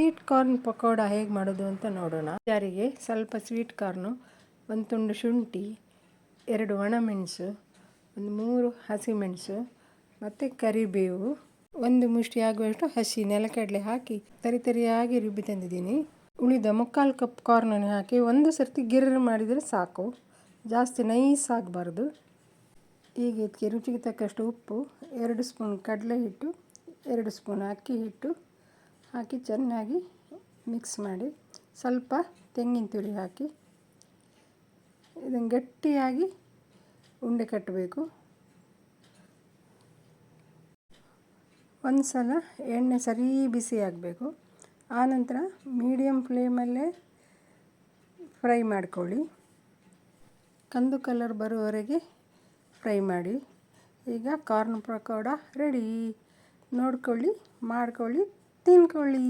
Sweet corn pakoda ಹೇಗೆ ಮಾಡೋದು ಅಂತ ನೋಡೋಣ. ಜಾರಿಗೆ ಸ್ವಲ್ಪ ಸ್ವೀಟ್ ಕಾರ್ನು, ಒಂದು ತುಂಡು ಶುಂಠಿ, 2 ಒಣಮೆಣಸು, ಒಂದು 3 ಹಸಿಮೆಣಸು ಮತ್ತು ಕರಿಬೇವು, 1 ಮುಷ್ಟಿ ಆಗುವಷ್ಟು ಹಸಿ ನೆಲಕಡಲೆ ಹಾಕಿ ತರಿಯಾಗಿ ರುಬ್ಬಿ ತಂದಿದ್ದೀನಿ. ಉಳಿದ 3/4 ಕಪ್ ಕಾರ್ನನ್ನು ಹಾಕಿ ಒಂದು ಸರ್ತಿ ಗಿರ್ರ್ ಮಾಡಿದರೆ ಸಾಕು, ಜಾಸ್ತಿ ನೈಸ್ ಆಗಬಾರ್ದು. ಈಗ ಇದಕ್ಕೆ ರುಚಿಗೆ ತಕ್ಕಷ್ಟು ಉಪ್ಪು, 2 ಸ್ಪೂನ್ ಕಡಲೆ ಹಿಟ್ಟು, 2 ಸ್ಪೂನ್ ಅಕ್ಕಿ ಹಿಟ್ಟು ಹಾಕಿ ಚೆನ್ನಾಗಿ ಮಿಕ್ಸ್ ಮಾಡಿ ಸ್ವಲ್ಪ ತೆಂಗಿನ ತುರಿ ಹಾಕಿ ಇದನ್ನು ಗಟ್ಟಿಯಾಗಿ ಉಂಡೆ ಕಟ್ಟಬೇಕು. ಒಂದು ಸಲ ಎಣ್ಣೆ ಸರಿ ಬಿಸಿ ಆಗಬೇಕು. ಆನಂತರ ಮೀಡಿಯಮ್ ಫ್ಲೇಮಲ್ಲೇ ಫ್ರೈ ಮಾಡ್ಕೊಳ್ಳಿ. ಕಂದು ಕಲರ್ ಬರುವವರೆಗೆ ಫ್ರೈ ಮಾಡಿ. ಈಗ ಕಾರ್ನ್ ಪಕೋಡ ರೆಡಿ. ನೋಡ್ಕೊಳ್ಳಿ, ಮಾಡ್ಕೊಳ್ಳಿ, ತಿನ್ಕೊಳ್ಳಿ.